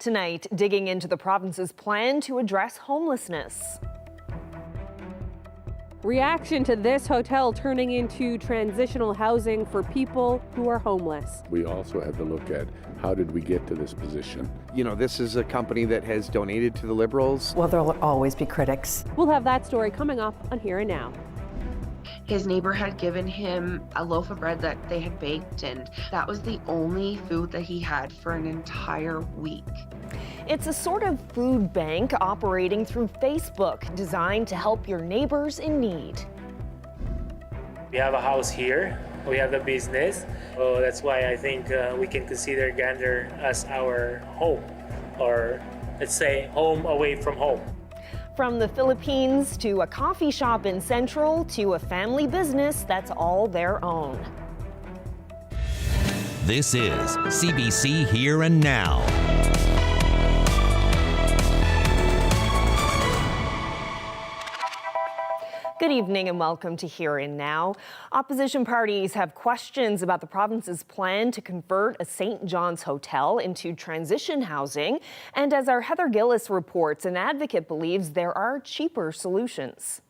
Tonight, digging into the province's plan to address homelessness. Reaction to this hotel turning into transitional housing for people who are homeless. We also have to look at how did we get to this position. You know, this is a company that has donated to the Liberals. Well, there'll always be critics. We'll have that story coming up on Here and Now. His neighbor had given him a loaf of bread that they had baked, and that was the only food that he had for an entire week. It's a sort of food bank operating through Facebook, designed to help your neighbors in need. We have a house here, we have the business, so that's why I think we can consider Gander as our home, or let's say home away from home. From the Philippines to a coffee shop in Central to a family business that's all their own. This is CBC Here and Now. Good evening and welcome to Here and Now. Opposition parties have questions about the province's plan to convert a St. John's hotel into transition housing. And as our Heather Gillis reports, an advocate believes there are cheaper solutions.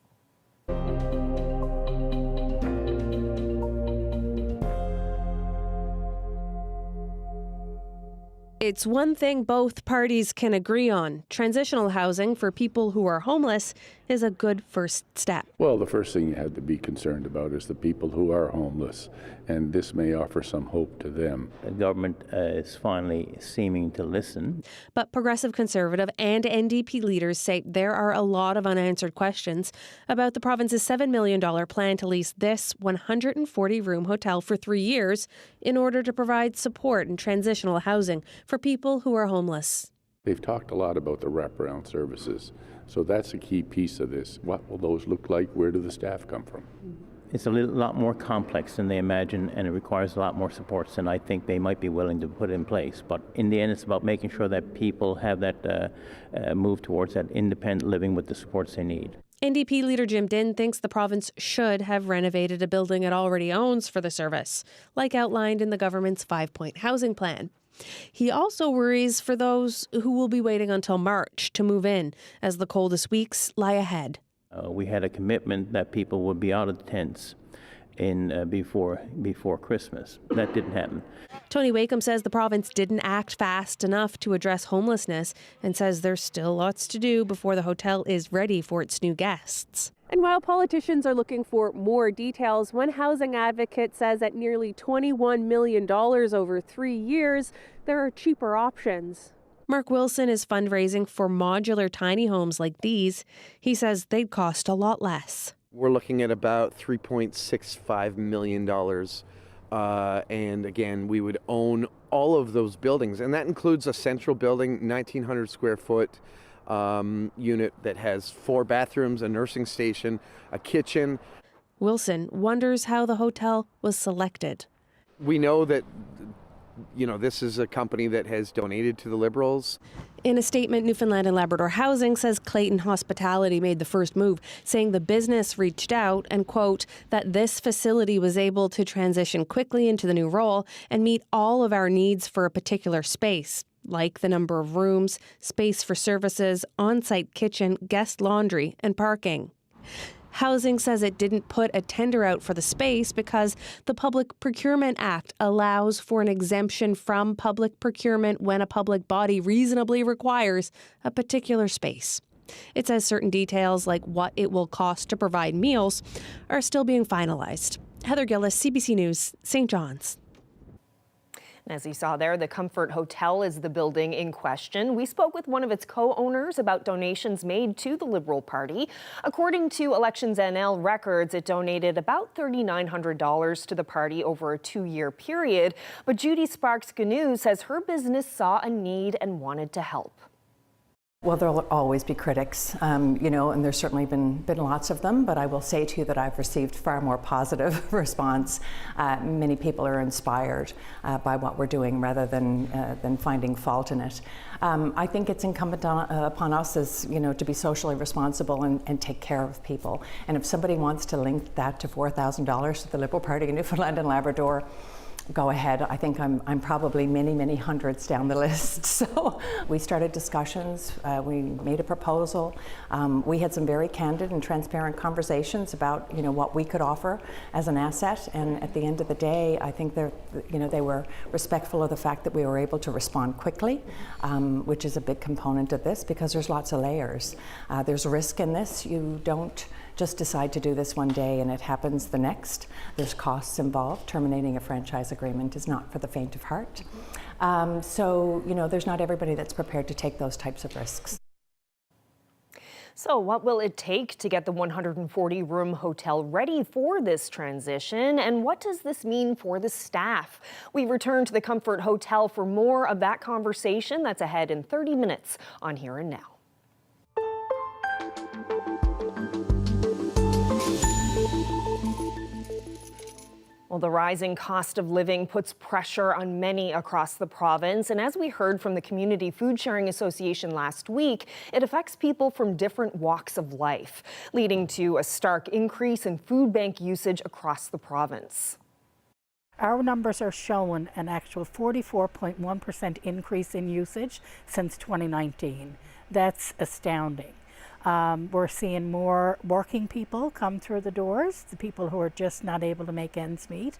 It's one thing both parties can agree on. Transitional housing for people who are homeless is a good first step. Well, the first thing you have to be concerned about is the people who are homeless, and this may offer some hope to them. The government is finally seeming to listen. But Progressive Conservative and NDP leaders say there are a lot of unanswered questions about the province's $7 million plan to lease this 140-room hotel for 3 years in order to provide support and transitional housing for people who are homeless. They've talked a lot about the wraparound services, so that's a key piece of this. What will those look like? Where do the staff come from? It's a lot more complex than they imagine, and it requires a lot more supports than I think they might be willing to put in place. But in the end, it's about making sure that people have that move towards that independent living with the supports they need. NDP leader Jim Dinn thinks the province should have renovated a building it already owns for the service, like outlined in the government's 5-point housing plan. He also worries for those who will be waiting until March to move in, as the coldest weeks lie ahead. We had a commitment that people would be out of the tents before Christmas. That didn't happen. Tony Wakeham says the province didn't act fast enough to address homelessness and says there's still lots to do before the hotel is ready for its new guests. And while politicians are looking for more details, one housing advocate says at nearly $21 million over 3 years, there are cheaper options. Mark Wilson is fundraising for modular tiny homes like these. He says they'd cost a lot less. We're looking at about $3.65 million. And again, we would own all of those buildings. And that includes a central building, 1,900 square foot unit that has 4 bathrooms, a nursing station, a kitchen. Wilson wonders how the hotel was selected. We know that, you know, this is a company that has donated to the Liberals. In a statement, Newfoundland and Labrador Housing says Clayton Hospitality made the first move, saying the business reached out and, quote, that this facility was able to transition quickly into the new role and meet all of our needs for a particular space, like the number of rooms, space for services, on-site kitchen, guest laundry, and parking. Housing says it didn't put a tender out for the space because the Public Procurement Act allows for an exemption from public procurement when a public body reasonably requires a particular space. It says certain details, like what it will cost to provide meals, are still being finalized. Heather Gillis, CBC News, St. John's. As you saw there, the Comfort Hotel is the building in question. We spoke with one of its co-owners about donations made to the Liberal Party. According to Elections NL records, it donated about $3,900 to the party over a 2-year period. But Judy Sparks-Gnu says her business saw a need and wanted to help. Well, there'll always be critics, you know, and there's certainly been lots of them, but I will say to you that I've received far more positive response. Many people are inspired by what we're doing rather than finding fault in it. I think it's incumbent upon us as, you know, to be socially responsible and take care of people. And if somebody wants to link that to $4,000 to the Liberal Party in Newfoundland and Labrador, go ahead. I think I'm probably many hundreds down the list. So we started discussions, we made a proposal. We had some very candid and transparent conversations about what we could offer as an asset. And at the end of the day, I think they were respectful of the fact that we were able to respond quickly, which is a big component of this because there's lots of layers. There's risk in this. You don't just decide to do this one day and it happens the next. There's costs involved. Terminating a franchise agreement is not for the faint of heart. So there's not everybody that's prepared to take those types of risks. So what will it take to get the 140-room hotel ready for this transition? And what does this mean for the staff? We return to the Comfort Hotel for more of that conversation. That's ahead in 30 minutes on Here and Now. Well, the rising cost of living puts pressure on many across the province. And as we heard from the Community Food Sharing Association last week, it affects people from different walks of life, leading to a stark increase in food bank usage across the province. Our numbers are showing an actual 44.1% increase in usage since 2019. That's astounding. We're seeing more working people come through the doors, the people who are just not able to make ends meet.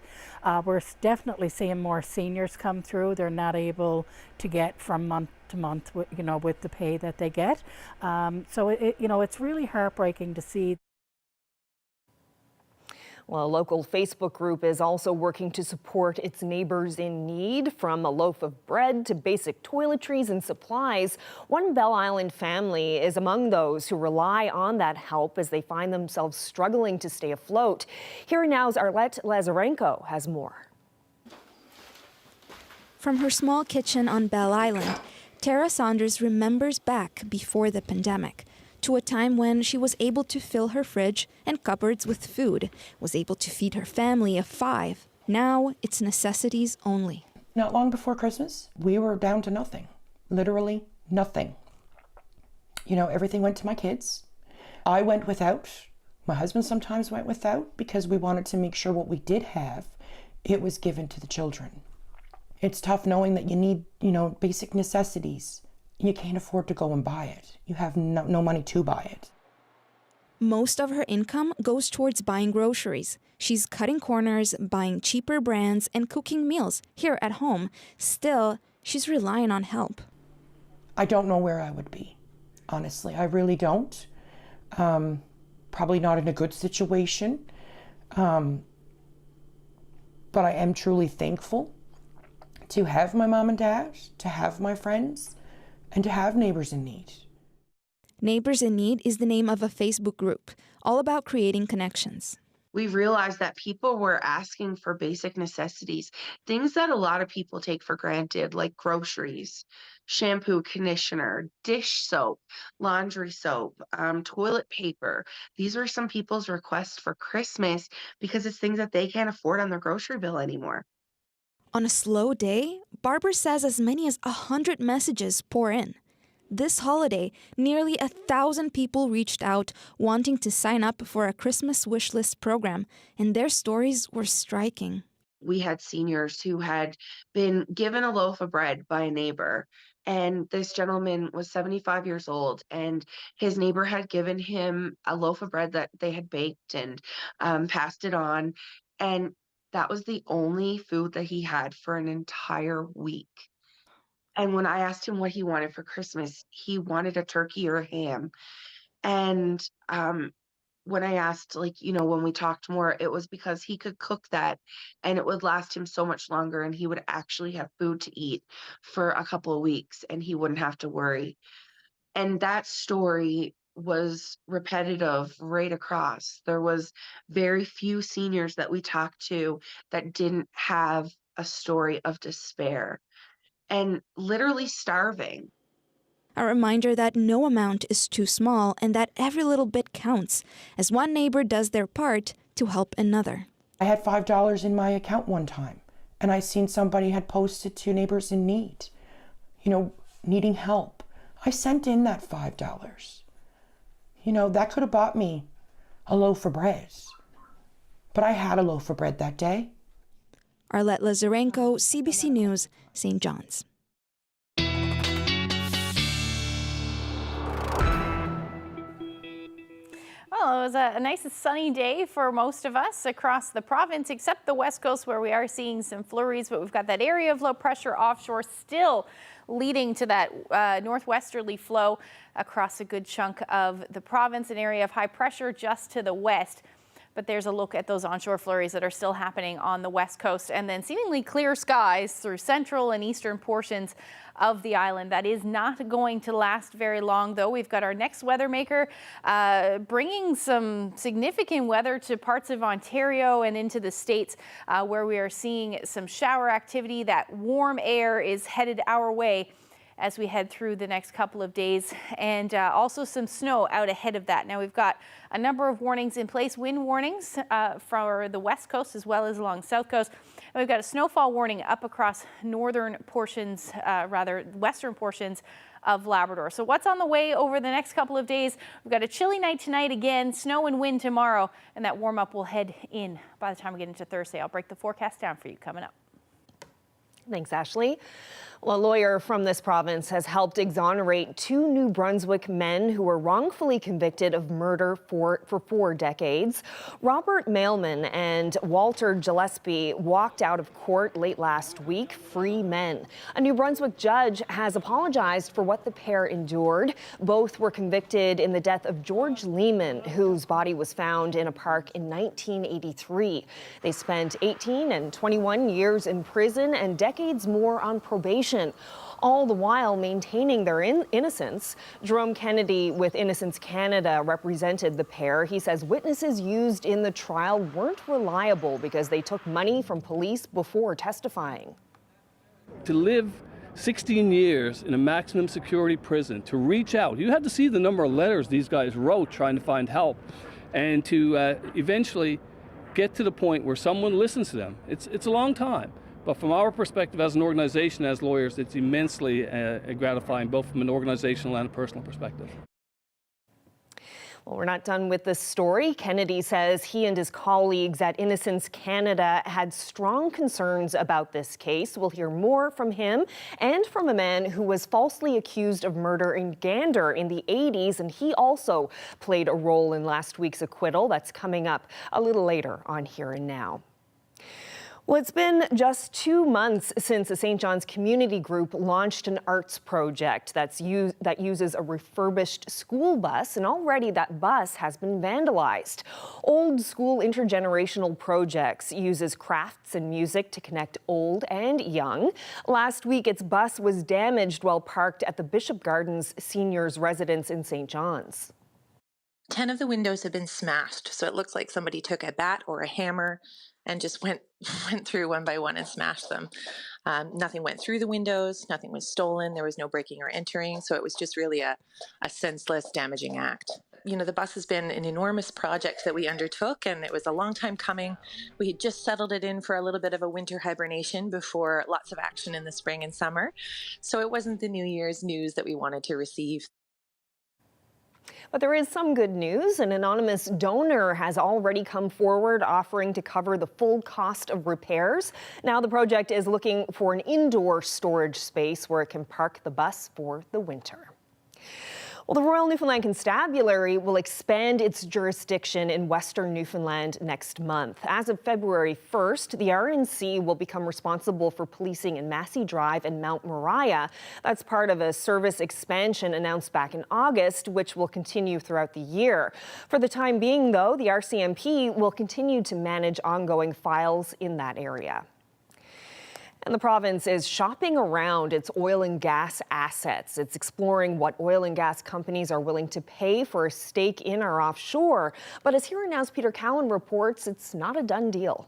We're definitely seeing more seniors come through. They're not able to get from month to month, with the pay that they get. So it's really heartbreaking to see. Well, a local Facebook group is also working to support its neighbors in need, from a loaf of bread to basic toiletries and supplies. One Bell Island family is among those who rely on that help as they find themselves struggling to stay afloat. Here Now's Arlette Lazarenko has more. From her small kitchen on Bell Island, Tara Saunders remembers back before the pandemic, to a time when she was able to fill her fridge and cupboards with food, was able to feed her family of 5. Now it's necessities only. Not long before Christmas, we were down to nothing, literally nothing. Everything went to my kids. I went without. My husband sometimes went without because we wanted to make sure what we did have, it was given to the children. It's tough knowing that you need, basic necessities. You can't afford to go and buy it. You have no money to buy it. Most of her income goes towards buying groceries. She's cutting corners, buying cheaper brands, and cooking meals here at home. Still, she's relying on help. I don't know where I would be, honestly. I really don't. Probably not in a good situation. But I am truly thankful to have my mom and dad, to have my friends, and to have Neighbors in Need. Neighbors in Need is the name of a Facebook group, all about creating connections. We realized that people were asking for basic necessities, things that a lot of people take for granted, like groceries, shampoo, conditioner, dish soap, laundry soap, toilet paper. These were some people's requests for Christmas because it's things that they can't afford on their grocery bill anymore. On a slow day, Barbara says as many as 100 messages pour in. This holiday, nearly 1,000 people reached out wanting to sign up for a Christmas wish list program, and their stories were striking. We had seniors who had been given a loaf of bread by a neighbor, and this gentleman was 75 years old, and his neighbor had given him a loaf of bread that they had baked and passed it on, and that was the only food that he had for an entire week. And when I asked him what he wanted for Christmas, he wanted a turkey or a ham. And when I asked, when we talked more, it was because he could cook that and it would last him so much longer and he would actually have food to eat for a couple of weeks and he wouldn't have to worry. And that story was repetitive right across. There was very few seniors that we talked to that didn't have a story of despair and literally starving. A reminder that no amount is too small and that every little bit counts, as one neighbor does their part to help another. I had $5 in my account one time, and I seen somebody had posted to Neighbors in Need, needing help. I sent in that $5. That could have bought me a loaf of bread. But I had a loaf of bread that day. Arlette Lazarenko, CBC News, St. John's. Well, it was a nice sunny day for most of us across the province, except the west coast where we are seeing some flurries, but we've got that area of low pressure offshore still leading to that northwesterly flow across a good chunk of the province, an area of high pressure just to the west. But there's a look at those onshore flurries that are still happening on the west coast, and then seemingly clear skies through central and eastern portions of the island. That is not going to last very long, though. We've got our next weather maker bringing some significant weather to parts of Ontario and into the States, where we are seeing some shower activity. That warm air is headed our way as we head through the next couple of days, and also some snow out ahead of that. Now we've got a number of warnings in place, wind warnings for the west coast as well as along south coast. And we've got a snowfall warning up across northern portions, western portions of Labrador. So what's on the way over the next couple of days? We've got a chilly night tonight again, snow and wind tomorrow, and that warm up will head in by the time we get into Thursday. I'll break the forecast down for you coming up. Thanks, Ashley. Well, a lawyer from this province has helped exonerate 2 New Brunswick men who were wrongfully convicted of murder for 4 decades. Robert Mailman and Walter Gillespie walked out of court late last week, free men. A New Brunswick judge has apologized for what the pair endured. Both were convicted in the death of George Lehman, whose body was found in a park in 1983. They spent 18 and 21 years in prison and decades more on probation, all the while maintaining their innocence. Jerome Kennedy with Innocence Canada represented the pair. He says witnesses used in the trial weren't reliable because they took money from police before testifying. To live 16 years in a maximum security prison, to reach out, you had to see the number of letters these guys wrote trying to find help, and to eventually get to the point where someone listens to them. It's a long time. But from our perspective as an organization, as lawyers, it's immensely gratifying, both from an organizational and a personal perspective. Well, we're not done with this story. Kennedy says he and his colleagues at Innocence Canada had strong concerns about this case. We'll hear more from him and from a man who was falsely accused of murder in Gander in the 80s, and he also played a role in last week's acquittal. That's coming up a little later on Here and Now. Well, it's been just 2 months since the St. John's Community Group launched an arts project that uses a refurbished school bus, and already that bus has been vandalized. Old School Intergenerational Projects uses crafts and music to connect old and young. Last week, its bus was damaged while parked at the Bishop Gardens Seniors Residence in St. John's. 10 of the windows have been smashed, so it looks like somebody took a bat or a hammer and just went through one by one and smashed them. Nothing went through the windows, nothing was stolen, there was no breaking or entering, so it was just really a senseless, damaging act. You know, the bus has been an enormous project that we undertook, and it was a long time coming. We had just settled it in for a little bit of a winter hibernation before lots of action in the spring and summer, so it wasn't the New Year's news that we wanted to receive. But there is some good news. An anonymous donor has already come forward offering to cover the full cost of repairs. Now the project is looking for an indoor storage space where it can park the bus for the winter. Well, the Royal Newfoundland Constabulary will expand its jurisdiction in Western Newfoundland next month. As of February 1st, the RNC will become responsible for policing in Massey Drive and Mount Moriah. That's part of a service expansion announced back in August, which will continue throughout the year. For the time being, though, the RCMP will continue to manage ongoing files in that area. And the province is shopping around its oil and gas assets. It's exploring what oil and gas companies are willing to pay for a stake in our offshore. But as Here and Now's Peter Cowan reports, it's not a done deal.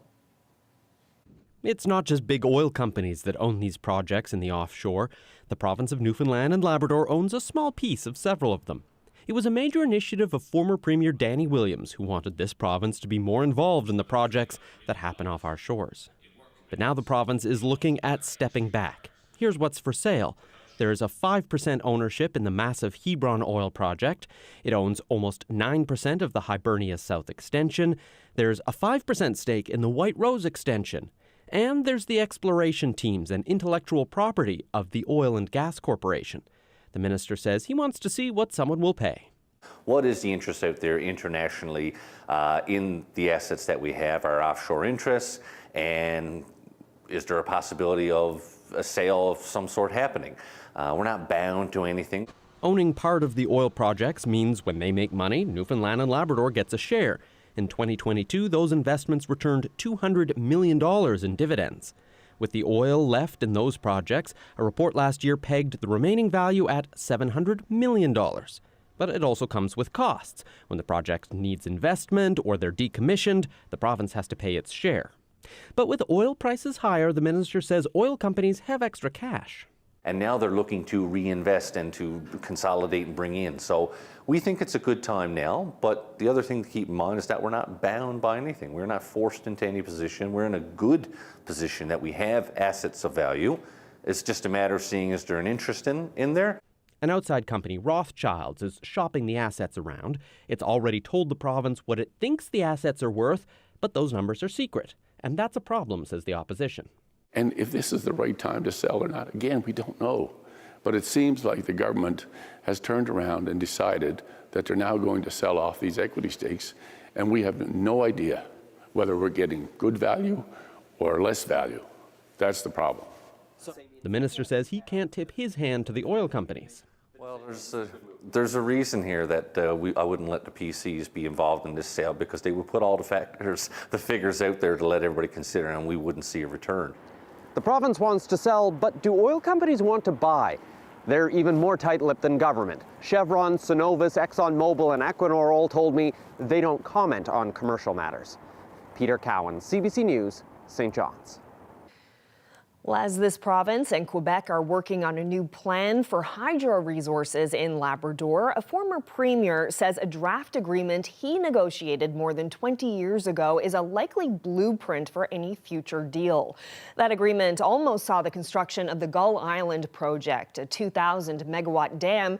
It's not just big oil companies that own these projects in the offshore. The province of Newfoundland and Labrador owns a small piece of several of them. It was a major initiative of former Premier Danny Williams, who wanted this province to be more involved in the projects that happen off our shores. But now the province is looking at stepping back. Here's what's for sale. There is a 5% ownership in the massive Hebron oil project. It owns almost 9% of the Hibernia South extension. There's a 5% stake in the White Rose extension. And there's the exploration teams and intellectual property of the Oil and Gas Corporation. The minister says he wants to see what someone will pay. What is the interest out there internationally in the assets that we have, our offshore interests, and is there a possibility of a sale of some sort happening? We're not bound to anything. Owning part of the oil projects means when they make money, Newfoundland and Labrador gets a share. In 2022, those investments returned $200 million in dividends. With the oil left in those projects, a report last year pegged the remaining value at $700 million. But it also comes with costs. When the project needs investment or they're decommissioned, the province has to pay its share. But with oil prices higher, the minister says oil companies have extra cash. And now they're looking to reinvest and to consolidate and bring in. So we think it's a good time now, but the other thing to keep in mind is that we're not bound by anything. We're not forced into any position. We're in a good position that we have assets of value. It's just a matter of seeing is there an interest in there. An outside company, Rothschilds, is shopping the assets around. It's already told the province what it thinks the assets are worth, but those numbers are secret. And that's a problem, says the opposition. And if this is the right time to sell or not, again, we don't know. But it seems like the government has turned around and decided that they're now going to sell off these equity stakes, and we have no idea whether we're getting good value or less value. That's the problem. The minister says he can't tip his hand to the oil companies. Well, there's a reason here that I wouldn't let the PCs be involved in this sale, because they would put all the figures out there to let everybody consider, and we wouldn't see a return. The province wants to sell, but do oil companies want to buy? They're even more tight-lipped than government. Chevron, Cenovus, ExxonMobil, and Equinor all told me they don't comment on commercial matters. Peter Cowan, CBC News, St. John's. Well, as this province and Quebec are working on a new plan for hydro resources in Labrador, a former premier says a draft agreement he negotiated more than 20 years ago is a likely blueprint for any future deal. That agreement almost saw the construction of the Gull Island project, a 2,000-megawatt dam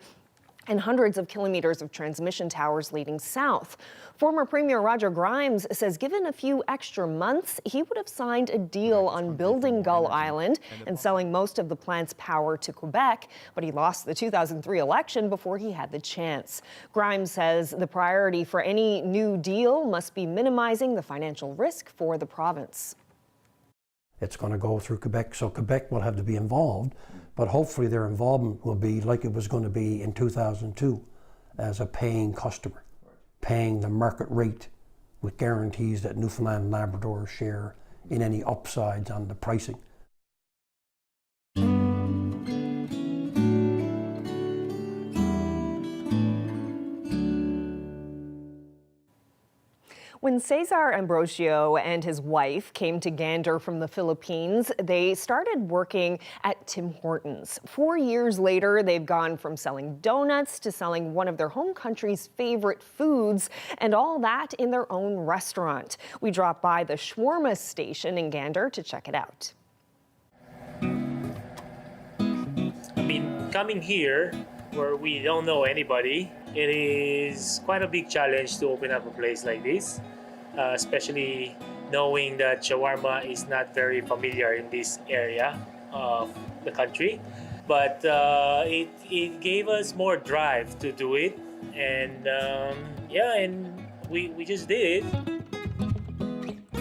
and hundreds of kilometers of transmission towers leading south. Former Premier Roger Grimes says given a few extra months, he would have signed a deal on building Gull Island and selling most of the plant's power to Quebec, but he lost the 2003 election before he had the chance. Grimes says the priority for any new deal must be minimizing the financial risk for the province. It's going to go through Quebec, so Quebec will have to be involved, but hopefully their involvement will be like it was going to be in 2002 as a paying customer, paying the market rate with guarantees that Newfoundland and Labrador share in any upsides on the pricing. When Cesar Ambrosio and his wife came to Gander from the Philippines, they started working at Tim Hortons. 4 years later, they've gone from selling donuts to selling one of their home country's favorite foods, and all that in their own restaurant. We dropped by the shawarma station in Gander to check it out. I mean, coming here where we don't know anybody, it is quite a big challenge to open up a place like this, especially knowing that shawarma is not very familiar in this area of the country. But it gave us more drive to do it, and and we just did it.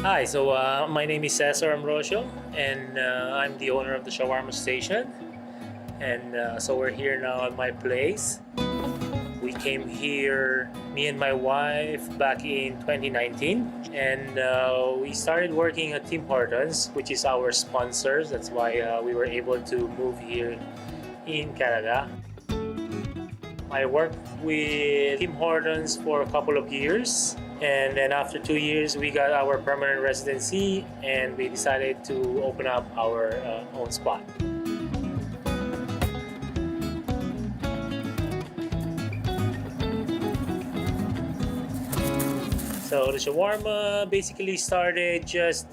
Hi, so my name is Cesar Ambrosio, and I'm the owner of the shawarma station. And so we're here now at my place. We came here, me and my wife, back in 2019, and we started working at Tim Hortons, which is our sponsors. That's why we were able to move here in Canada. I worked with Tim Hortons for a couple of years, and then after 2 years we got our permanent residency, and we decided to open up our own spot. So the shawarma basically started just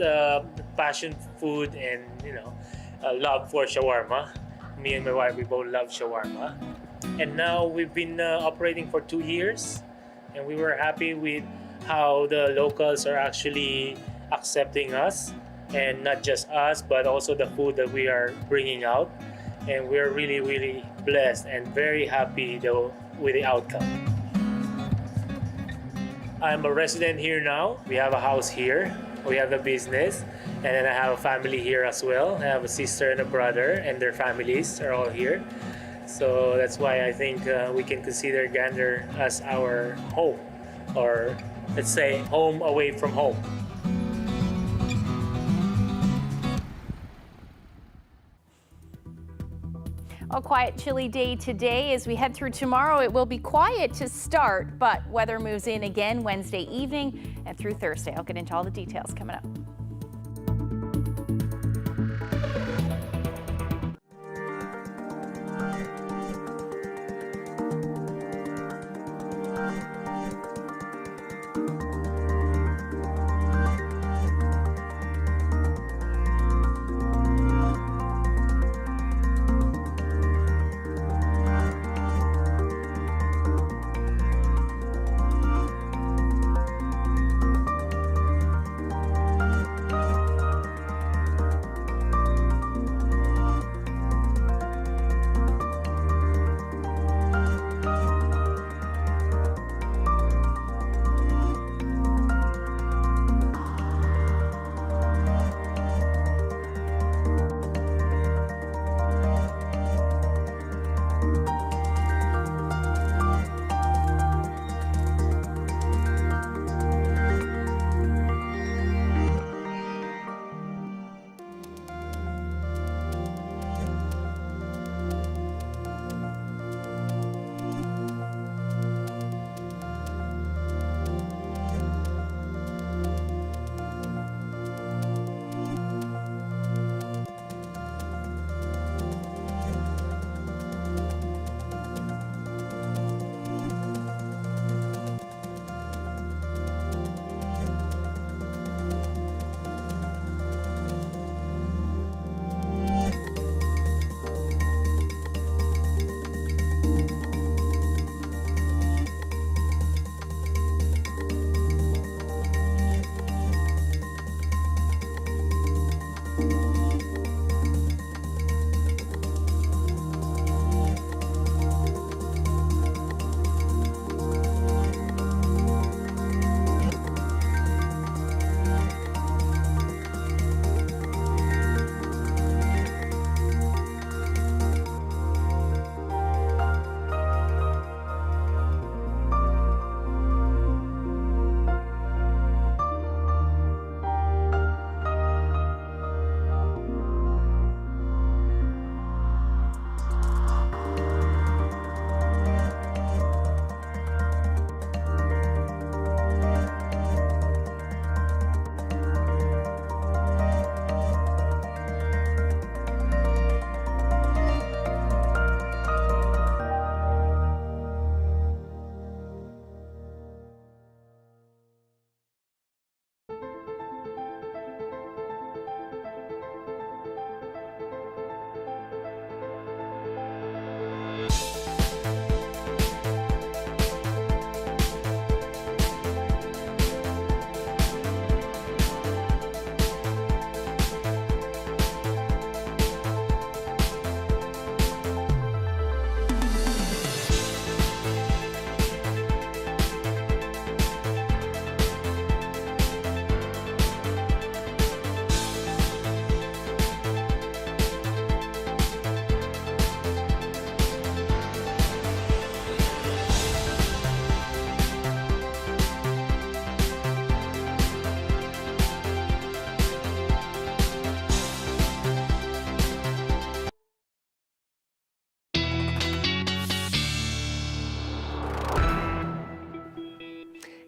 passion food and, love for shawarma. Me and my wife, we both love shawarma. And now we've been operating for 2 years, and we were happy with how the locals are actually accepting us. and not just us, but also the food that we are bringing out. And we're really, really blessed and very happy though with the outcome. I'm a resident here now. We have a house here. We have a business, and then I have a family here as well. I have a sister and a brother, and their families are all here. So that's why I think we can consider Gander as our home, or let's say home away from home. A quiet, chilly day today. As we head through tomorrow, it will be quiet to start, but weather moves in again Wednesday evening and through Thursday. I'll get into all the details coming up.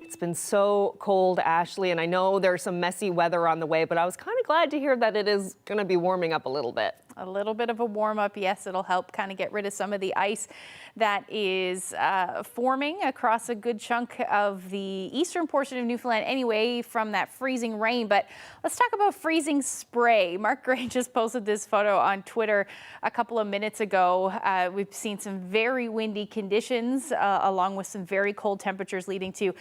It's been so cold, Ashley, and I know there's some messy weather on the way, but I was kind of glad to hear that it is going to be warming up a little bit. A little bit of a warm up, yes, it'll help kind of get rid of some of the ice that is forming across a good chunk of the eastern portion of Newfoundland anyway from that freezing rain. But let's talk about freezing spray. Mark Gray just posted this photo on Twitter a couple of minutes ago. We've seen some very windy conditions along with some very cold temperatures leading to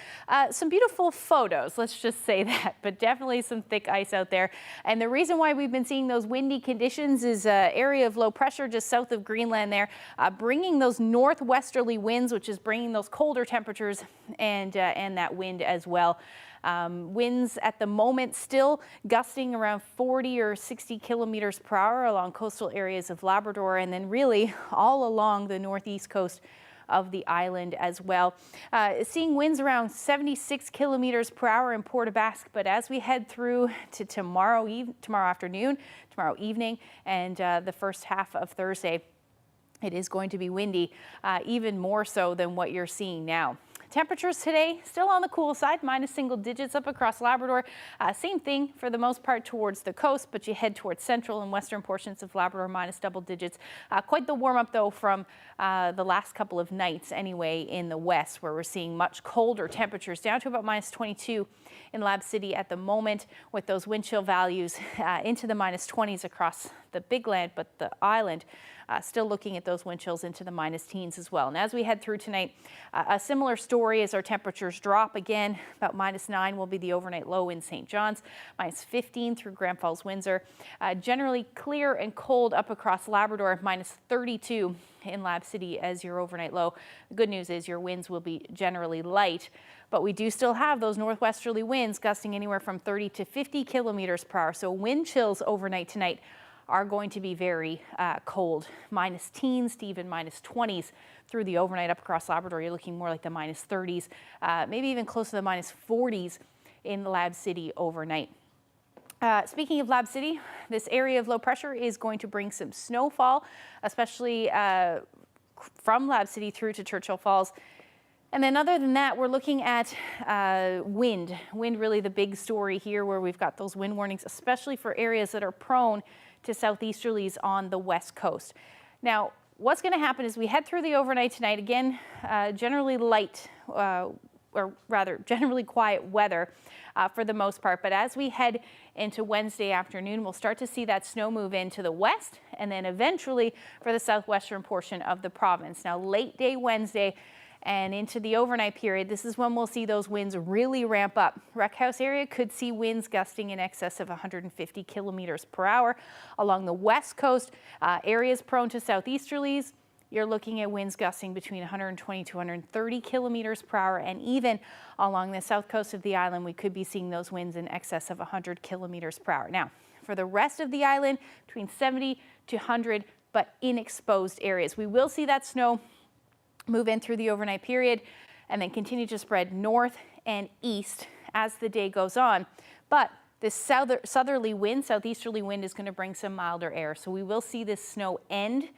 some beautiful photos, let's just say that, but definitely some thick ice out there. And the reason why we've been seeing those windy conditions is an area of low pressure just south of Greenland there, bringing those northwesterly winds, which is bringing those colder temperatures and that wind as well. Winds at the moment still gusting around 40 or 60 kilometers per hour along coastal areas of Labrador, and then really all along the northeast coast of the island as well. Seeing winds around 76 kilometers per hour in Port aux Basques, but as we head through to tomorrow afternoon, tomorrow evening, and the first half of Thursday, it is going to be windy, even more so than what you're seeing now. Temperatures today still on the cool side, minus single digits up across Labrador. Same thing for the most part towards the coast, but you head towards central and western portions of Labrador, minus double digits. Quite the warm up though from the last couple of nights anyway in the west, where we're seeing much colder temperatures down to about minus 22 in Lab City at the moment, with those wind chill values into the minus 20s across the big land, but the island still looking at those wind chills into the minus teens as well. And as we head through tonight, a similar story as our temperatures drop again. About minus 9 will be the overnight low in St. John's, minus 15 through Grand Falls, Windsor. Generally clear and cold up across Labrador, minus 32 in Lab City as your overnight low. The good news is your winds will be generally light, but we do still have those northwesterly winds gusting anywhere from 30 to 50 kilometers per hour. So wind chills overnight tonight are going to be very cold, minus teens to even minus 20s through the overnight up across Labrador. You're looking more like the minus 30s, maybe even close to the minus 40s in Lab City overnight. Speaking of Lab City, this area of low pressure is going to bring some snowfall, especially from Lab City through to Churchill Falls. And then other than that, we're looking at wind. Wind really the big story here, where we've got those wind warnings, especially for areas that are prone to southeasterlies on the west coast. Now, what's going to happen is we head through the overnight tonight. Again, generally light, or rather generally quiet weather for the most part. But as we head into Wednesday afternoon, we'll start to see that snow move into the west, and then eventually for the southwestern portion of the province. Now, late day Wednesday and into the overnight period, this is when we'll see those winds really ramp up. Wreck House area could see winds gusting in excess of 150 kilometers per hour. Along the west coast, areas prone to southeasterlies, you're looking at winds gusting between 120 to 130 kilometers per hour. And even along the south coast of the island, we could be seeing those winds in excess of 100 kilometers per hour. Now, for the rest of the island, between 70 to 100, but in exposed areas. We will see that snow move in through the overnight period and then continue to spread north and east as the day goes on. But this southerly wind, southeasterly wind, is going to bring some milder air. So we will see this snow end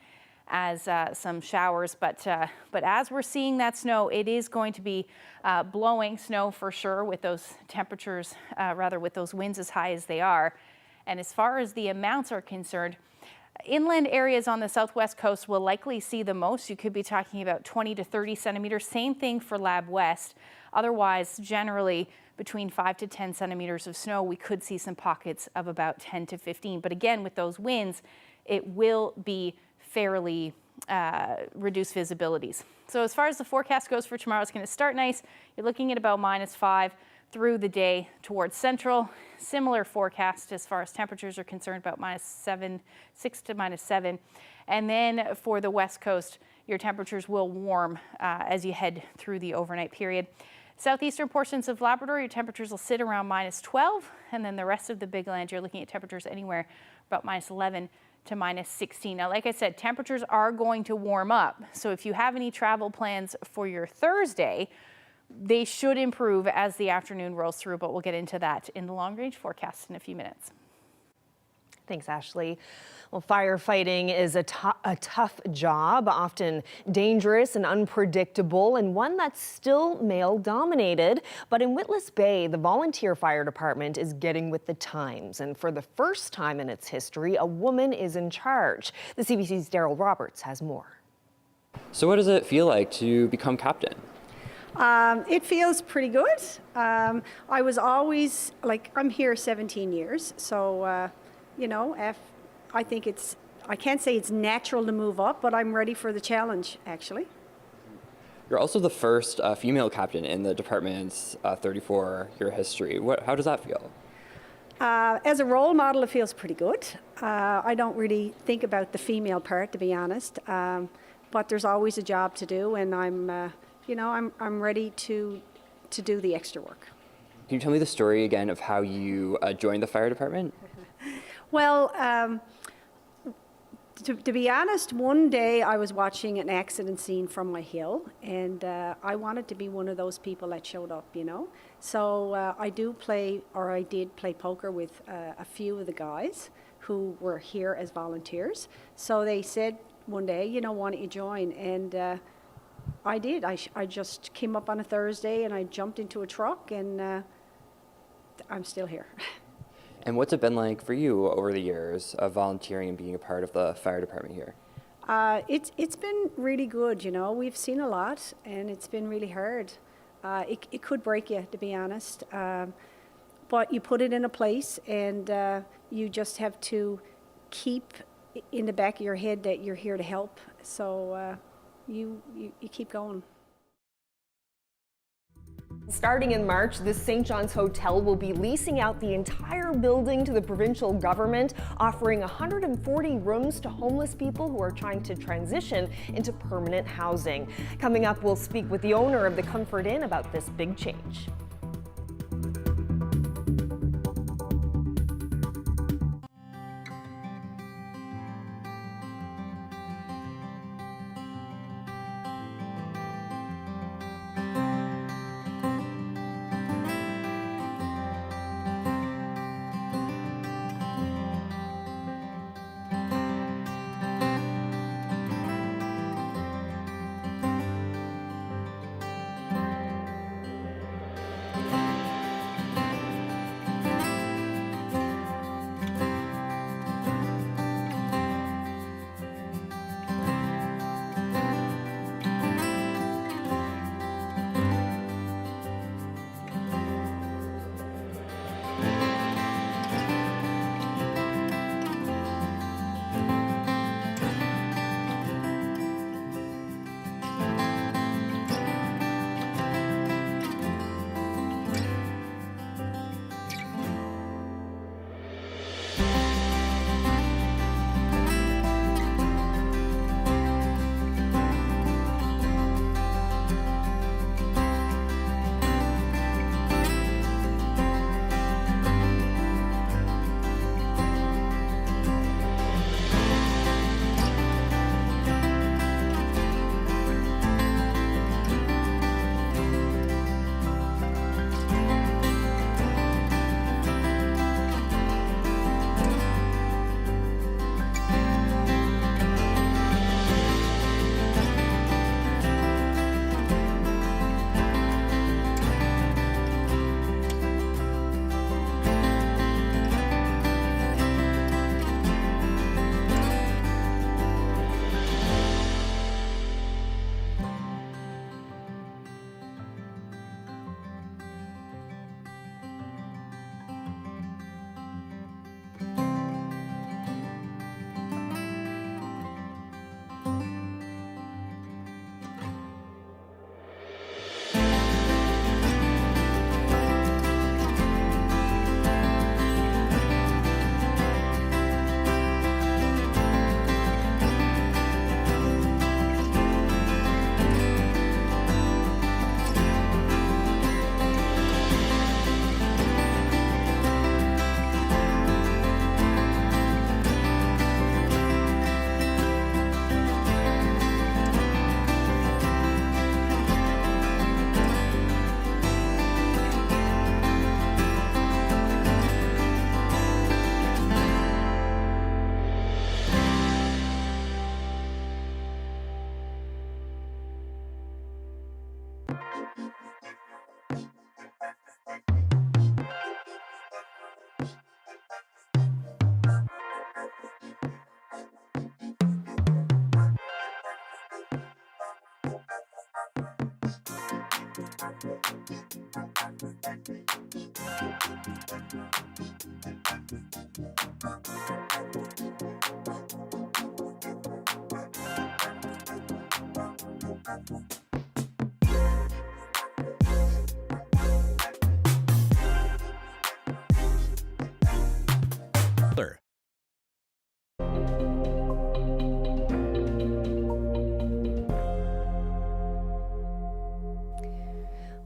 as some showers, but as we're seeing that snow, it is going to be blowing snow for sure, with those temperatures, with those winds as high as they are. And as far as the amounts are concerned, inland areas on the southwest coast will likely see the most. You could be talking about 20 to 30 centimeters. Same thing for Lab West. Otherwise, generally between 5 to 10 centimeters of snow. We could see some pockets of about 10 to 15. But again, with those winds, it will be fairly reduced visibilities. So as far as the forecast goes for tomorrow, it's going to start nice. You're looking at about -5 through the day towards central. Similar forecast as far as temperatures are concerned, about -6 to -7. And then for the west coast, your temperatures will warm as you head through the overnight period. Southeastern portions of Labrador, your temperatures will sit around -12. And then the rest of the big land, you're looking at temperatures anywhere about -11 to -16. Now, like I said, temperatures are going to warm up. So if you have any travel plans for your Thursday, they should improve as the afternoon rolls through, but we'll get into that in the long-range forecast in a few minutes. Thanks, Ashley. Well, firefighting is a tough job, often dangerous and unpredictable, and one that's still male-dominated. But in Witless Bay, the volunteer fire department is getting with the times, and for the first time in its history, a woman is in charge. The CBC's Daryl Roberts has more. So what does it feel like to become captain? It feels pretty good. I was always, I'm here 17 years, so, I think I can't say it's natural to move up, but I'm ready for the challenge, actually. You're also the first female captain in the department's 34-year history. How does that feel? As a role model, it feels pretty good. I don't really think about the female part, to be honest, but there's always a job to do, and I'm ready to do the extra work. Can you tell me the story again of how you joined the fire department? Well, to be honest, one day I was watching an accident scene from my hill, and I wanted to be one of those people that showed up, So I did play poker with a few of the guys who were here as volunteers. So they said one day, why don't you join? And I did. I just came up on a Thursday and I jumped into a truck, and I'm still here. And what's it been like for you over the years of volunteering and being a part of the fire department here? It's been really good, We've seen a lot, and it's been really hard. It could break you, to be honest. But you put it in a place, and you just have to keep in the back of your head that you're here to help. So you keep going. Starting in March, this St. John's Hotel will be leasing out the entire building to the provincial government, offering 140 rooms to homeless people who are trying to transition into permanent housing. Coming up, we'll speak with the owner of the Comfort Inn about this big change.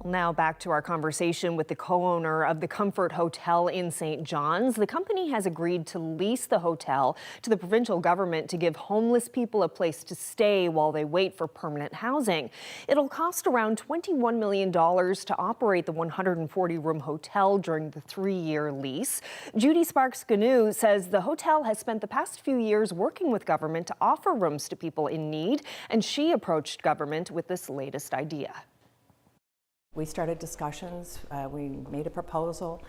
Now back to our conversation with the co-owner of the Comfort Hotel in St. John's. The company has agreed to lease the hotel to the provincial government to give homeless people a place to stay while they wait for permanent housing. It'll cost around $21 million to operate the 140-room hotel during the 3-year lease. Judy Sparks-Ganu says the hotel has spent the past few years working with government to offer rooms to people in need, and she approached government with this latest idea. We started discussions, we made a proposal.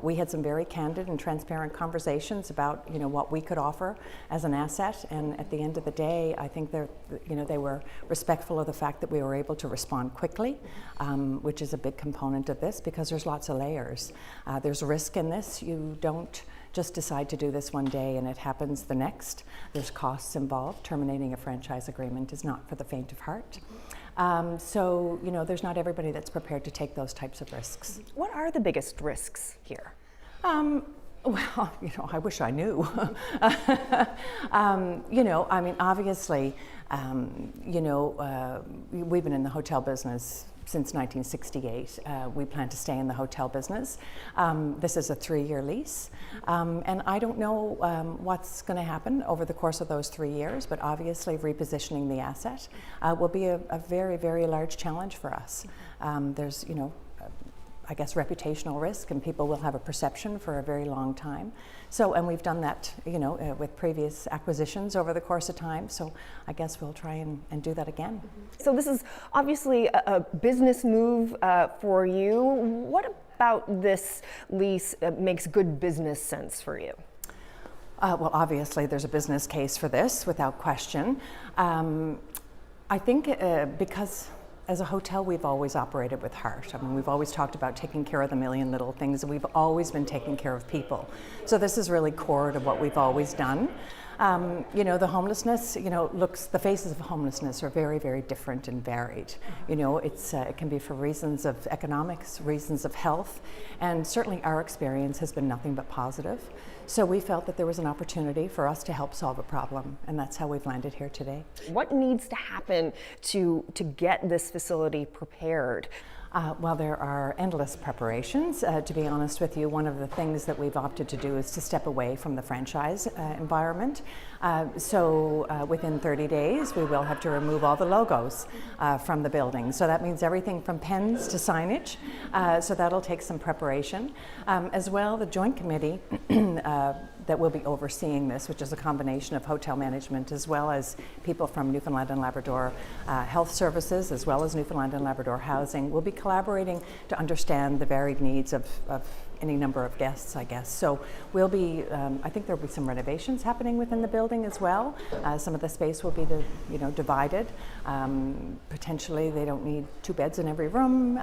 We had some very candid and transparent conversations about, what we could offer as an asset. And at the end of the day, I think they were respectful of the fact that we were able to respond quickly, which is a big component of this because there's lots of layers. There's risk in this. You don't just decide to do this one day and it happens the next. There's costs involved. Terminating a franchise agreement is not for the faint of heart. So, there's not everybody that's prepared to take those types of risks. What are the biggest risks here? Well, I wish I knew. Obviously, we've been in the hotel business since 1968. We plan to stay in the hotel business. This is a 3-year lease. And I don't know what's going to happen over the course of those 3 years, but obviously repositioning the asset will be a very, very large challenge for us. There's, I guess, reputational risk, and people will have a perception for a very long time. So, and we've done that, with previous acquisitions over the course of time. So I guess we'll try and do that again. So this is obviously a business move for you. What about this lease makes good business sense for you? Well, obviously there's a business case for this, without question. I think because as a hotel, we've always operated with heart. We've always talked about taking care of the million little things, and we've always been taking care of people. So this is really core to what we've always done. The homelessness, the faces of homelessness are very, very different and varied. It can be for reasons of economics, reasons of health, and certainly our experience has been nothing but positive. So we felt that there was an opportunity for us to help solve a problem, and that's how we've landed here today. What needs to happen to get this facility prepared? Well, there are endless preparations. To be honest with you, one of the things that we've opted to do is to step away from the franchise environment. So within 30 days, we will have to remove all the logos from the building. So that means everything from pens to signage. So that'll take some preparation. As well, the Joint Committee that will be overseeing this, which is a combination of hotel management as well as people from Newfoundland and Labrador Health Services, as well as Newfoundland and Labrador Housing, will be collaborating to understand the varied needs of any number of guests, I guess. So we'll be, I think there'll be some renovations happening within the building as well. Some of the space will be divided. Potentially they don't need 2 beds in every room.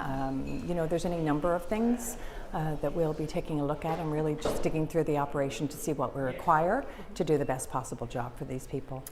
There's any number of things that we'll be taking a look at and really just digging through the operation to see what we require to do the best possible job for these people.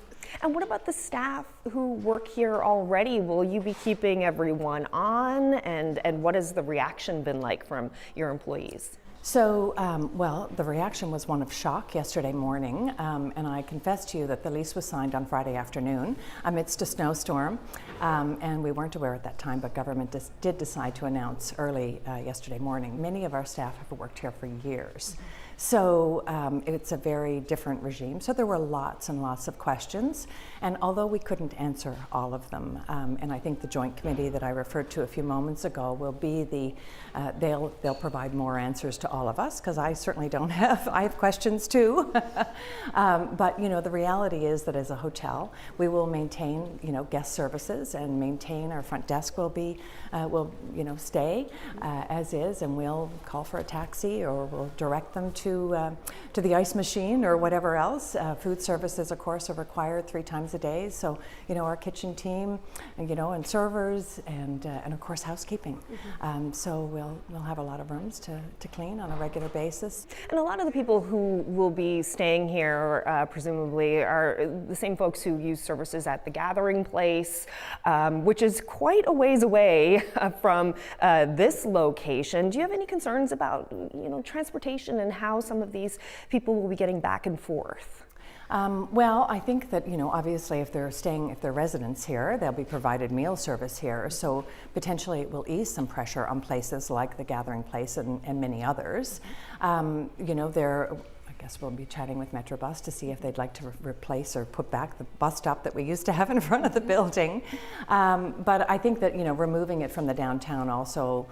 And what about the staff who work here already? Will you be keeping everyone on? And what has the reaction been like from your employees? So, well, the reaction was one of shock yesterday morning, and I confess to you that the lease was signed on Friday afternoon amidst a snowstorm, and we weren't aware at that time, but government did decide to announce early yesterday morning. Many of our staff have worked here for years. So it's a very different regime. So there were lots and lots of questions, and although we couldn't answer all of them, and I think the Joint Committee that I referred to a few moments ago will be they'll provide more answers to all of us, because I certainly don't have, I have questions too. But the reality is that as a hotel, we will maintain guest services and maintain our front desk will be will stay as is, and we'll call for a taxi or we'll direct them to to the ice machine or whatever else. Food services, of course, are required 3 times a day. So, you know, our kitchen team, and, you know, and servers, and of course housekeeping. So we'll have a lot of rooms to clean on a regular basis. And a lot of the people who will be staying here, presumably, are the same folks who use services at the Gathering Place, which is quite a ways away from this location. Do you have any concerns about, you know, transportation and how some of these people will be getting back and forth? Well, I think that, you know, obviously if they're residents here, they'll be provided meal service here. So potentially it will ease some pressure on places like the Gathering Place and many others. You know, I guess we'll be chatting with Metrobus to see if they'd like to replace or put back the bus stop that we used to have in front of the building. But I think that, you know, removing it from the downtown also,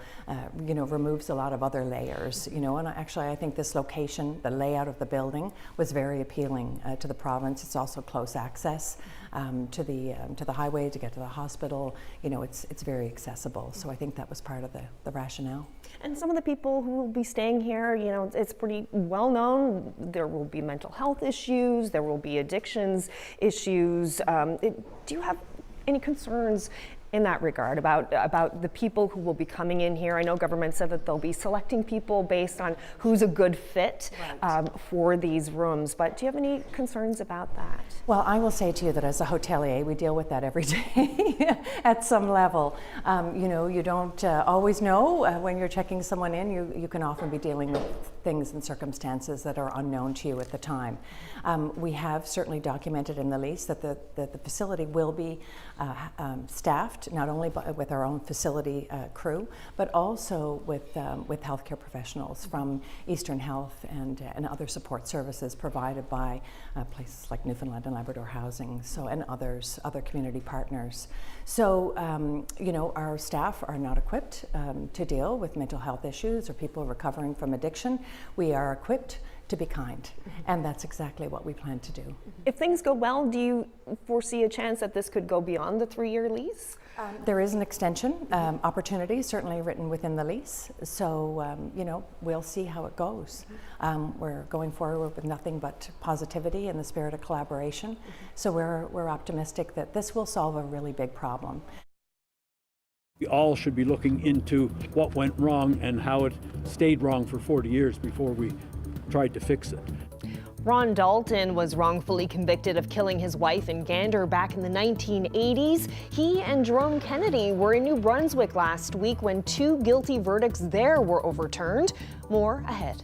you know, removes a lot of other layers, you know, and actually I think this location, the layout of the building was very appealing to the province. It's also close access to the highway to get to the hospital. You know, it's very accessible. So I think that was part of the rationale. And some of the people who will be staying here, you know, it's pretty well known. There will be mental health issues, there will be addictions issues. Do you have any concerns in that regard about the people who will be coming in here? I know government said that they'll be selecting people based on who's a good fit for these rooms, but do you have any concerns about that? Well, I will say to you that as a hotelier, we deal with that every day at some level. You know, you don't always know when you're checking someone in. You can often be dealing with things and circumstances that are unknown to you at the time. We have certainly documented in the lease that the facility will be staffed not only with our own facility crew, but also with healthcare professionals from Eastern Health and other support services provided by places like Newfoundland and Labrador Housing, and other community partners. So, you know, our staff are not equipped to deal with mental health issues or people recovering from addiction. We are equipped to be kind, and that's exactly what we plan to do. If things go well, do you foresee a chance that this could go beyond the 3-year lease? There is an extension opportunity, certainly written within the lease. So, you know, we'll see how it goes. We're going forward with nothing but positivity and the spirit of collaboration. So we're optimistic that this will solve a really big problem. We all should be looking into what went wrong and how it stayed wrong for 40 years before we tried to fix it. Ron Dalton was wrongfully convicted of killing his wife in Gander back in the 1980s. He and Jerome Kennedy were in New Brunswick last week when 2 guilty verdicts there were overturned. More ahead.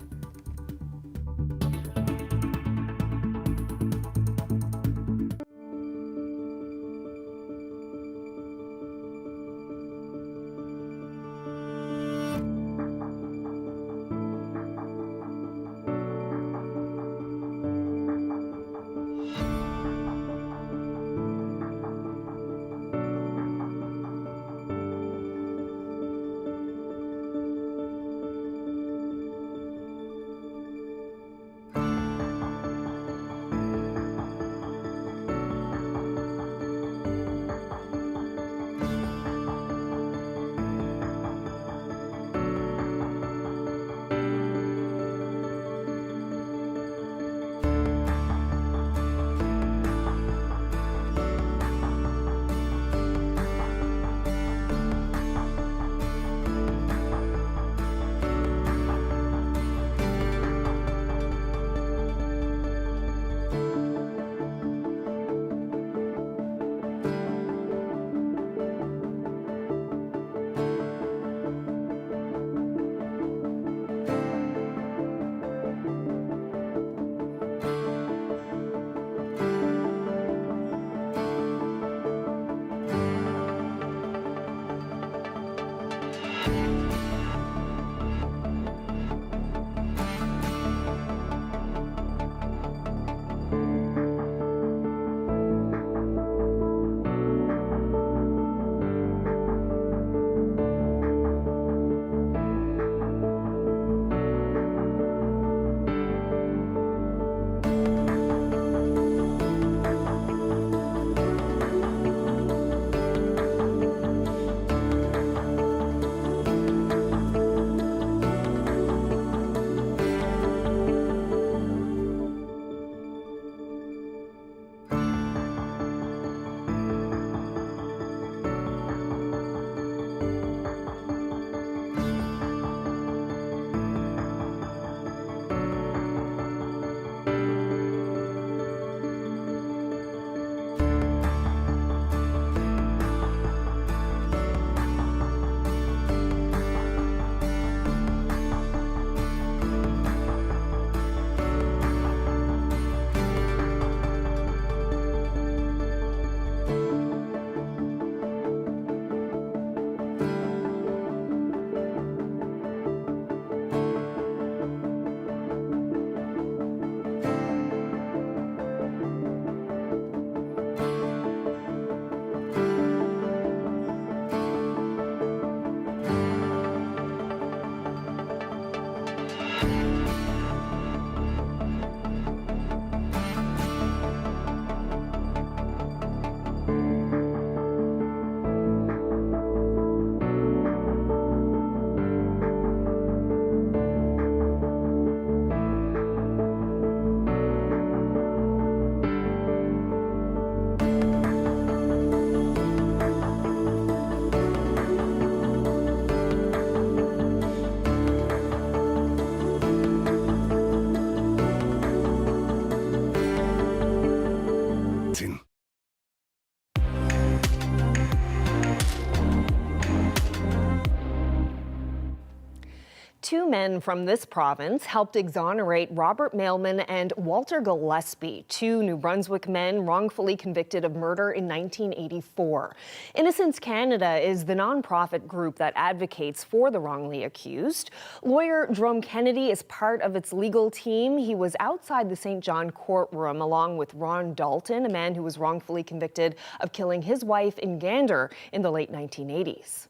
Two men from this province helped exonerate Robert Mailman and Walter Gillespie, two New Brunswick men wrongfully convicted of murder in 1984. Innocence Canada is the nonprofit group that advocates for the wrongly accused. Lawyer Jerome Kennedy is part of its legal team. He was outside the St. John courtroom along with Ron Dalton, a man who was wrongfully convicted of killing his wife in Gander in the late 1980s.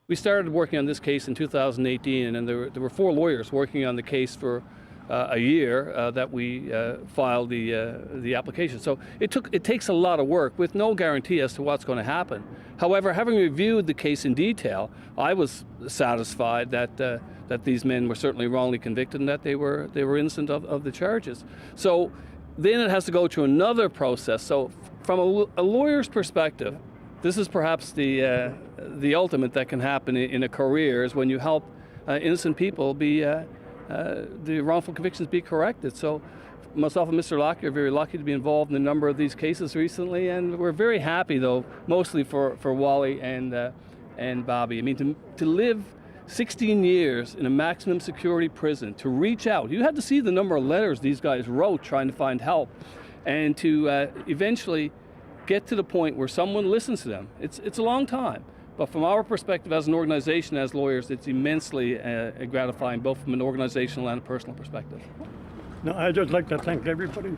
We started working on this case in 2018, and there were 4 lawyers working on the case for a year that we filed the application. So it takes a lot of work with no guarantee as to what's going to happen. However, having reviewed the case in detail, I was satisfied that these men were certainly wrongly convicted and that they were innocent of the charges. So then it has to go through another process. So from a lawyer's perspective, this is perhaps the ultimate that can happen in a career, is when you help innocent people be the wrongful convictions be corrected. So myself and Mr. Lockyer are very lucky to be involved in a number of these cases recently, and we're very happy, though, mostly for Wally and Bobby. I mean, to live 16 years in a maximum security prison, to reach out. You had to see the number of letters these guys wrote trying to find help, and to eventually get to the point where someone listens to them. It's a long time, but from our perspective as an organization, as lawyers, it's immensely gratifying, both from an organizational and a personal perspective. No, I'd just like to thank everybody.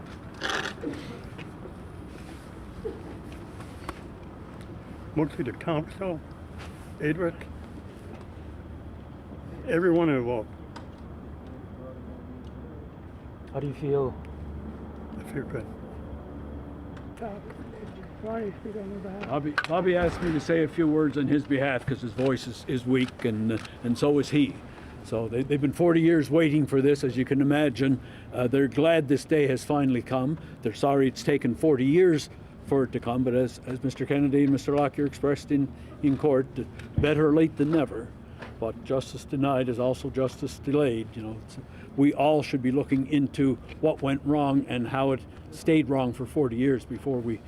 Mostly the council, Edward, everyone involved. How do you feel? I feel good. Bobby asked me to say a few words on his behalf because his voice is weak, and so is he. So they've been 40 years waiting for this, as you can imagine. They're glad this day has finally come. They're sorry it's taken 40 years for it to come, but as Mr. Kennedy and Mr. Lockyer expressed in court, better late than never. But justice denied is also justice delayed. You know, we all should be looking into what went wrong and how it stayed wrong for 40 years before we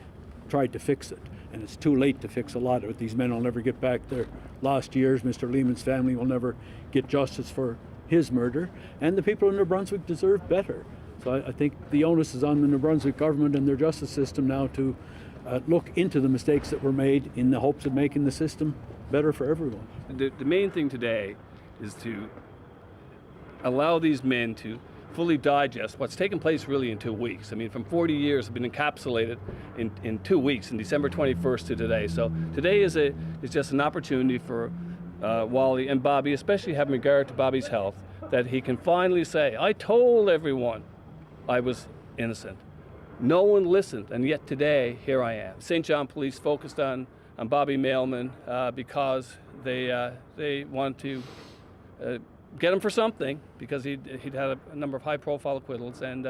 tried to fix it. And it's too late to fix a lot of it. These men will never get back their lost years. Mr. Lehman's family will never get justice for his murder. And the people in New Brunswick deserve better. So I think the onus is on the New Brunswick government and their justice system now to look into the mistakes that were made in the hopes of making the system better for everyone. The main thing today is to allow these men to fully digest what's taken place really in 2 weeks. I mean, from 40 years have been encapsulated in 2 weeks, in December 21st to today. So today is just an opportunity for Wally and Bobby, especially having regard to Bobby's health, that he can finally say, I told everyone I was innocent. No one listened, and yet today, here I am. St. John Police focused on Bobby Mailman because they wanted to get him for something, because he'd had a number of high-profile acquittals, and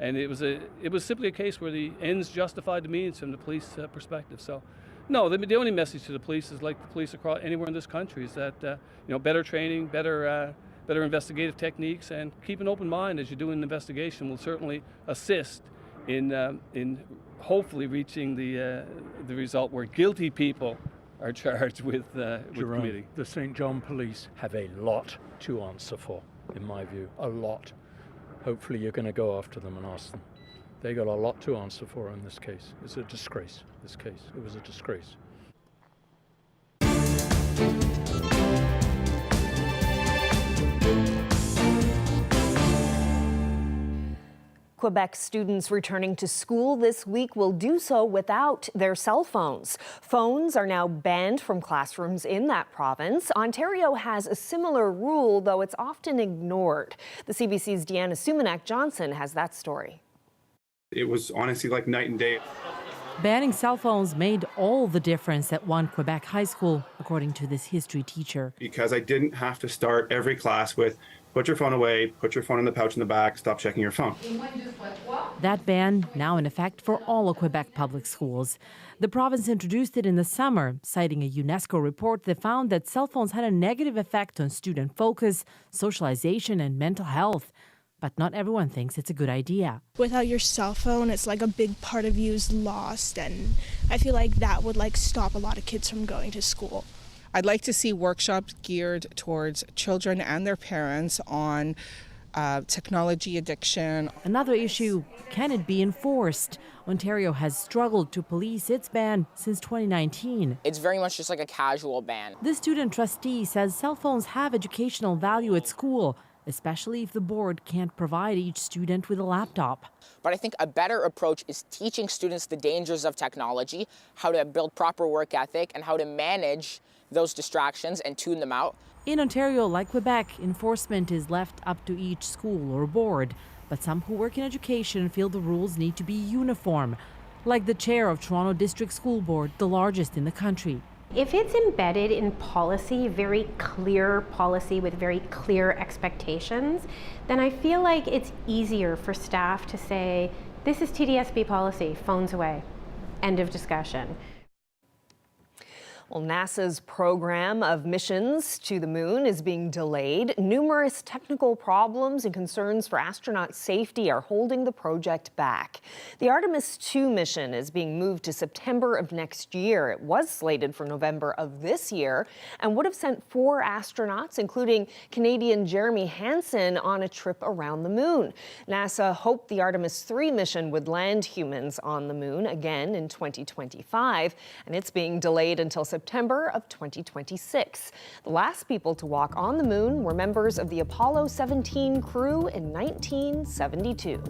it was simply a case where the ends justified the means from the police perspective. So, no, the only message to the police is, like the police across anywhere in this country, is that better training, better investigative techniques, and keep an open mind as you do an investigation will certainly assist in hopefully reaching the result where guilty people are charged with committing. The St. John Police have a lot to answer for, in my view, a lot. Hopefully you're going to go after them and ask them. They got a lot to answer for in this case. It's a disgrace, this case. It was a disgrace. Quebec students returning to school this week will do so without their cell phones. Phones are now banned from classrooms in that province. Ontario has a similar rule, though it's often ignored. The CBC's Deanna Sumanak-Johnson has that story. It was honestly like night and day. Banning cell phones made all the difference at one Quebec high school, according to this history teacher. Because I didn't have to start every class with, put your phone away, put your phone in the pouch in the back, stop checking your phone. That ban now in effect for all of Quebec public schools. The province introduced it in the summer, citing a UNESCO report that found that cell phones had a negative effect on student focus, socialization, and mental health. But not everyone thinks it's a good idea. Without your cell phone, it's like a big part of you is lost, and I feel like that would stop a lot of kids from going to school. I'd like to see workshops geared towards children and their parents on technology addiction. Another issue, can it be enforced? Ontario has struggled to police its ban since 2019. It's very much just like a casual ban. The student trustee says cell phones have educational value at school, especially if the board can't provide each student with a laptop. But I think a better approach is teaching students the dangers of technology, how to build proper work ethic, and how to manage those distractions and tune them out. In Ontario, like Quebec, enforcement is left up to each school or board. But some who work in education feel the rules need to be uniform, like the chair of Toronto District School Board, the largest in the country. If it's embedded in policy, very clear policy with very clear expectations, then I feel like it's easier for staff to say, this is TDSB policy, phones away, end of discussion. Well, NASA's program of missions to the moon is being delayed. Numerous technical problems and concerns for astronaut safety are holding the project back. The Artemis II mission is being moved to September of next year. It was slated for November of this year and would have sent 4 astronauts, including Canadian Jeremy Hansen, on a trip around the moon. NASA hoped the Artemis III mission would land humans on the moon again in 2025, and it's being delayed until September of 2026. The last people to walk on the moon were members of the Apollo 17 crew in 1972.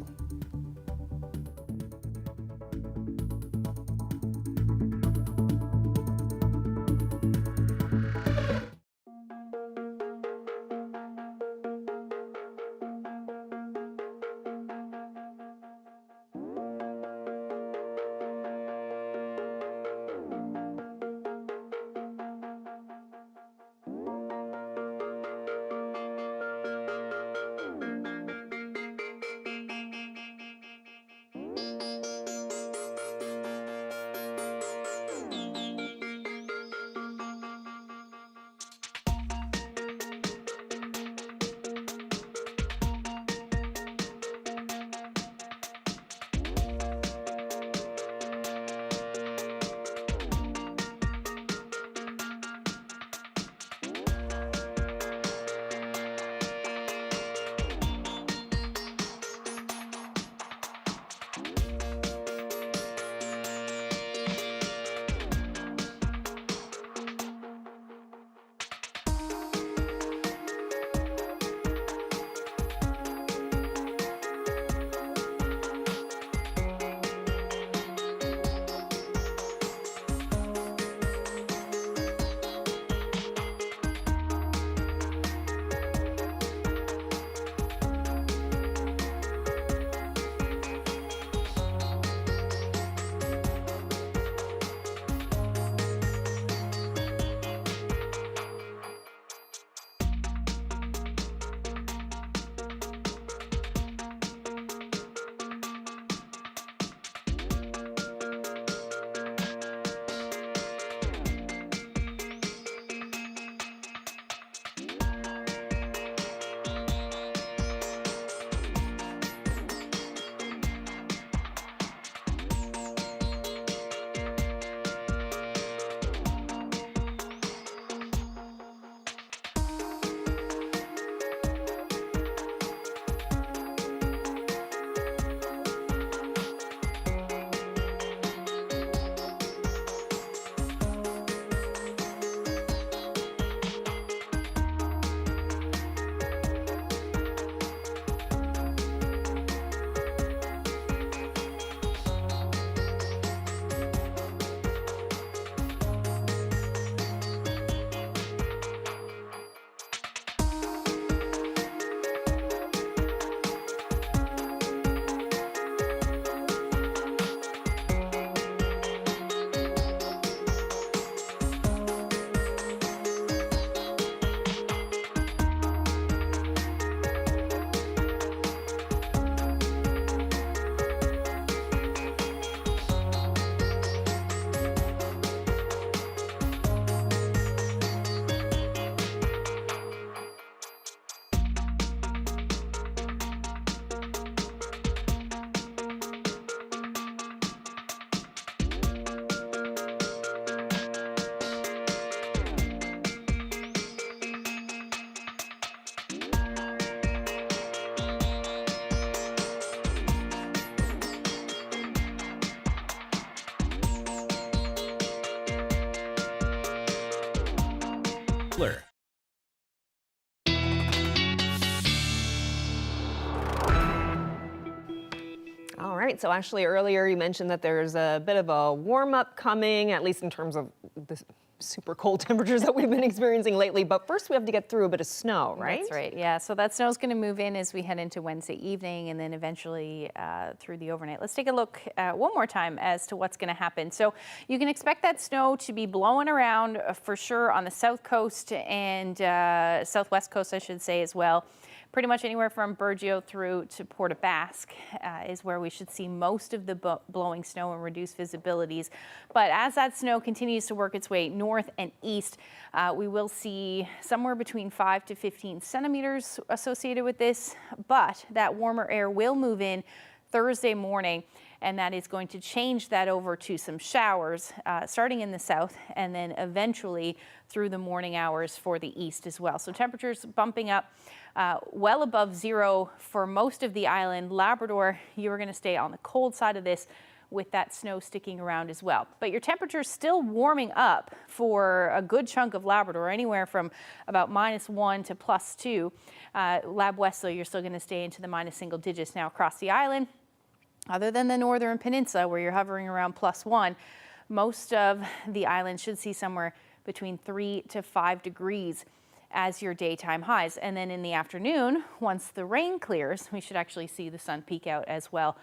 gentler. All right, so Ashley, earlier you mentioned that there's a bit of a warm-up coming, at least in terms of the super cold temperatures that we've been experiencing lately. But first we have to get through a bit of snow, right? That's right, yeah. So that snow is going to move in as we head into Wednesday evening and then eventually through the overnight. Let's take a look one more time as to what's going to happen. So you can expect that snow to be blowing around for sure on the south coast and southwest coast, I should say, as well. Pretty much anywhere from Burgeo through to Port aux Basques is where we should see most of the blowing snow and reduced visibilities. But as that snow continues to work its way north and east, we will see somewhere between 5 to 15 centimeters associated with this. But that warmer air will move in Thursday morning, and that is going to change that over to some showers starting in the south and then eventually through the morning hours for the east as well. So temperatures bumping up well above zero for most of the island. Labrador, you are going to stay on the cold side of this with that snow sticking around as well. But your temperatures still warming up for a good chunk of Labrador, anywhere from about -1 to +2. Lab West, though, you're still going to stay into the minus single digits now across the island. Other than the northern peninsula where you're hovering around +1, most of the island should see somewhere between 3 to 5 degrees as your daytime highs. And then in the afternoon, once the rain clears, we should actually see the sun peek out as well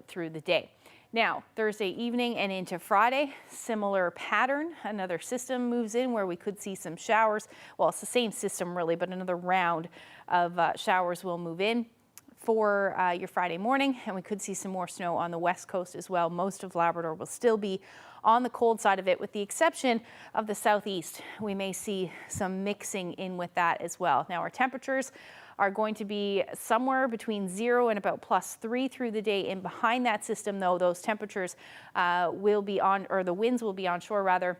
through the day. Now, Thursday evening and into Friday, similar pattern. Another system moves in where we could see some showers. Well, it's the same system really, but another round of showers will move in for your Friday morning, and we could see some more snow on the west coast as well. Most of Labrador will still be on the cold side of it, with the exception of the southeast. We may see some mixing in with that as well. Now, our temperatures are going to be somewhere between 0 and about +3 through the day. And behind that system, though, those temperatures will be on, or the winds will be onshore rather.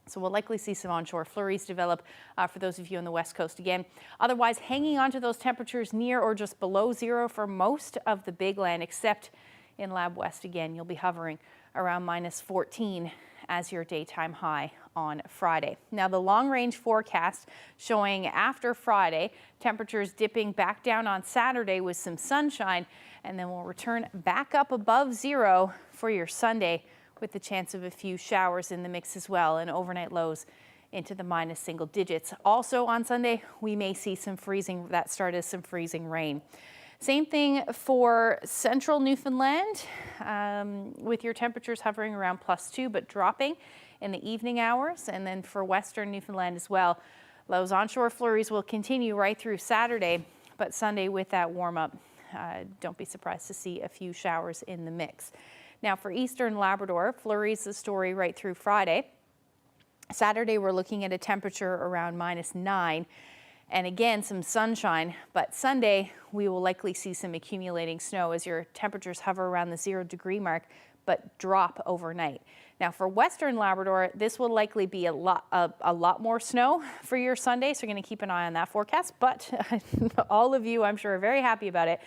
So we'll likely see some onshore flurries develop for those of you on the west coast again. Otherwise, hanging on to those temperatures near or just below zero for most of the big land, except in Lab West again. You'll be hovering around -14 as your daytime high on Friday. Now, the long range forecast showing after Friday, temperatures dipping back down on Saturday with some sunshine, and then we'll return back up above zero for your Sunday, with the chance of a few showers in the mix as well, and overnight lows into the minus single digits. Also on Sunday, we may see some freezing, that start as some freezing rain. Same thing for central Newfoundland, with your temperatures hovering around +2, but dropping in the evening hours. And then for western Newfoundland as well, those onshore flurries will continue right through Saturday, but Sunday with that warm up, don't be surprised to see a few showers in the mix. Now for eastern Labrador, flurries the story right through Friday. Saturday, we're looking at a temperature around -9, and again, some sunshine. But Sunday, we will likely see some accumulating snow as your temperatures hover around the 0 degree mark, but drop overnight. Now for western Labrador, this will likely be a lot more snow for your Sunday, so you're going to keep an eye on that forecast. But all of you, I'm sure, are very happy about it,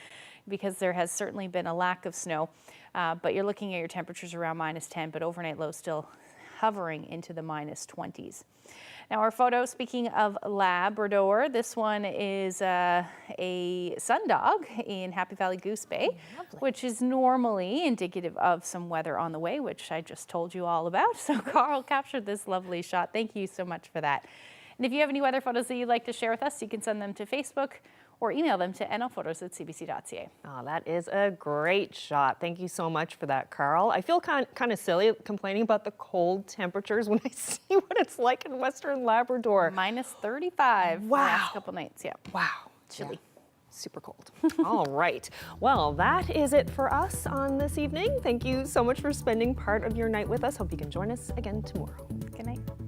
because there has certainly been a lack of snow. But you're looking at your temperatures around -10, but overnight lows still hovering into the -20s. Now our photo, speaking of Labrador, this one is a sundog in Happy Valley Goose Bay, which is normally indicative of some weather on the way, which I just told you all about. So Carl captured this lovely shot. Thank you so much for that. And if you have any weather photos that you'd like to share with us, you can send them to Facebook or email them to nlphotos@cbc.ca. Oh, that is a great shot. Thank you so much for that, Carl. I feel kind of silly complaining about the cold temperatures when I see what it's like in western Labrador. -35 wow. the last couple nights, yeah. Wow. Chilly. Yeah. Super cold. All right. Well, that is it for us on this evening. Thank you so much for spending part of your night with us. Hope you can join us again tomorrow. Good night.